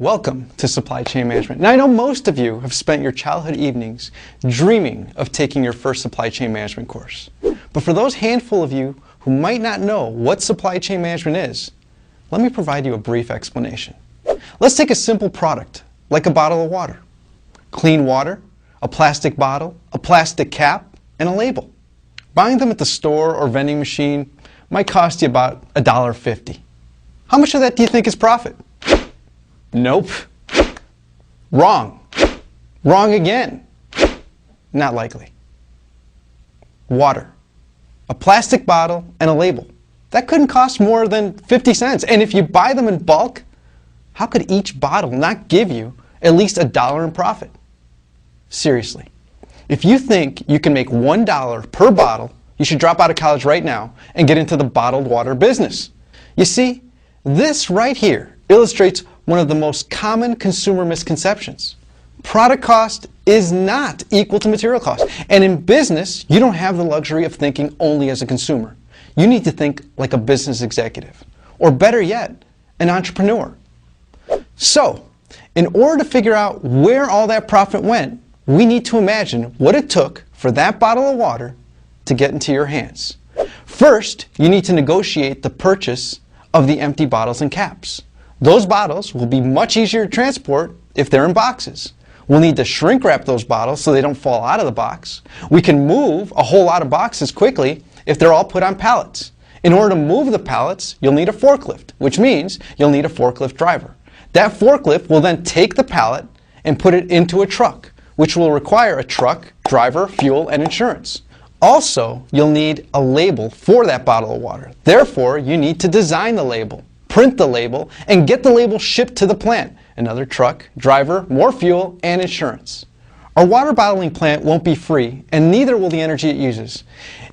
Welcome to Supply Chain Management. Now I know most of you have spent your childhood evenings dreaming of taking your first supply chain management course. But for those handful of you who might not know what supply chain management is, let me provide you a brief explanation. Let's take a simple product, like a bottle of water. Clean water, a plastic bottle, a plastic cap, and a label. Buying them at the store or vending machine might cost you about $1.50. How much of that do you think is profit? Nope. Wrong. Wrong again. Not likely. Water. A plastic bottle and a label. That couldn't cost more than 50 cents. And if you buy them in bulk, how could each bottle not give you at least $1 in profit? Seriously. If you think you can make $1 per bottle, you should drop out of college right now and get into the bottled water business. You see, this right here illustrates one of the most common consumer misconceptions. Product cost is not equal to material cost. And in business, you don't have the luxury of thinking only as a consumer. You need to think like a business executive, or better yet, an entrepreneur. So, in order to figure out where all that profit went, we need to imagine what it took for that bottle of water to get into your hands. First, you need to negotiate the purchase of the empty bottles and caps. Those bottles will be much easier to transport if they're in boxes. We'll need to shrink wrap those bottles so they don't fall out of the box. We can move a whole lot of boxes quickly if they're all put on pallets. In order to move the pallets, you'll need a forklift, which means you'll need a forklift driver. That forklift will then take the pallet and put it into a truck, which will require a truck, driver, fuel, and insurance. Also, you'll need a label for that bottle of water. Therefore, you need to design the label, print the label, and get the label shipped to the plant. Another truck, driver, more fuel, and insurance. Our water bottling plant won't be free, and neither will the energy it uses.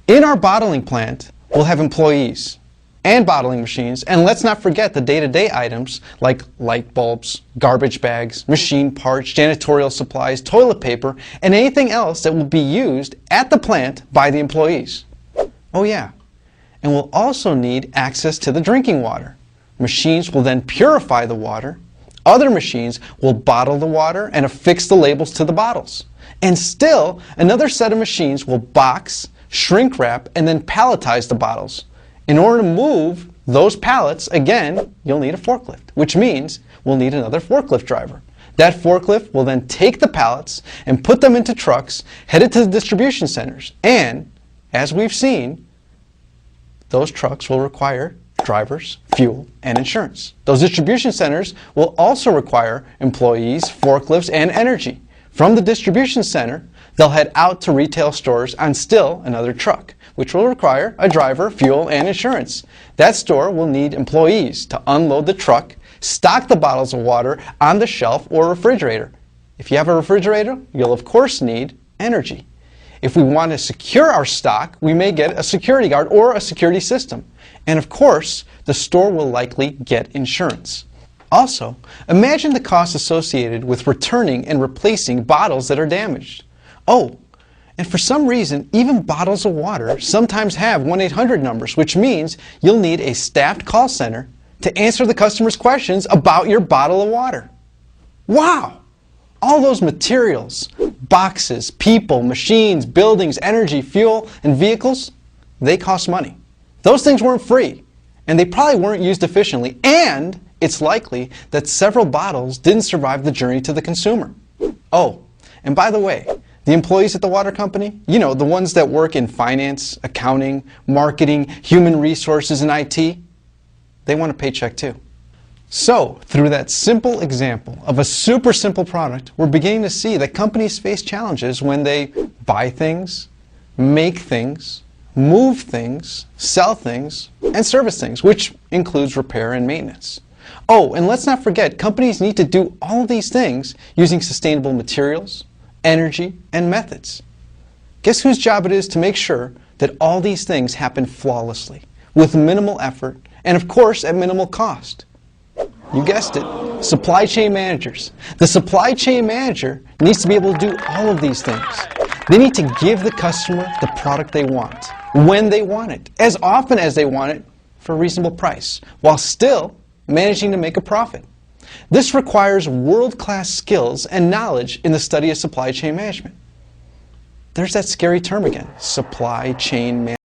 In our bottling plant, we'll have employees and bottling machines, and let's not forget the day-to-day items like light bulbs, garbage bags, machine parts, janitorial supplies, toilet paper, and anything else that will be used at the plant by the employees. Oh yeah, and we'll also need access to the drinking water. Machines will then purify the water. Other machines will bottle the water and affix the labels to the bottles. And still, another set of machines will box, shrink wrap, and then palletize the bottles. In order to move those pallets, again, you'll need a forklift, which means we'll need another forklift driver. That forklift will then take the pallets and put them into trucks headed to the distribution centers. And, as we've seen, those trucks will require drivers, fuel, and insurance. Those distribution centers will also require employees, forklifts, and energy. From the distribution center, they'll head out to retail stores on still another truck, which will require a driver, fuel, and insurance. That store will need employees to unload the truck, stock the bottles of water on the shelf or refrigerator. If you have a refrigerator, you'll of course need energy. If we want to secure our stock, we may get a security guard or a security system. And of course, the store will likely get insurance. Also, imagine the costs associated with returning and replacing bottles that are damaged. Oh, and for some reason, even bottles of water sometimes have 1-800 numbers, which means you'll need a staffed call center to answer the customer's questions about your bottle of water. Wow! All those materials, boxes, people, machines, buildings, energy, fuel, and vehicles, they cost money. Those things weren't free, and they probably weren't used efficiently, and it's likely that several bottles didn't survive the journey to the consumer. Oh, and by the way, the employees at the water company, you know, the ones that work in finance, accounting, marketing, human resources, and IT, they want a paycheck too. So, through that simple example of a super simple product, we're beginning to see that companies face challenges when they buy things, make things, move things, sell things, and service things, which includes repair and maintenance. Oh, and let's not forget, companies need to do all of these things using sustainable materials, energy, and methods. Guess whose job it is to make sure that all these things happen flawlessly, with minimal effort, and of course at minimal cost? You guessed it, supply chain managers. The supply chain manager needs to be able to do all of these things. They need to give the customer the product they want, when they want it, as often as they want it, for a reasonable price, while still managing to make a profit. This requires world-class skills and knowledge in the study of supply chain management. There's that scary term again, supply chain management.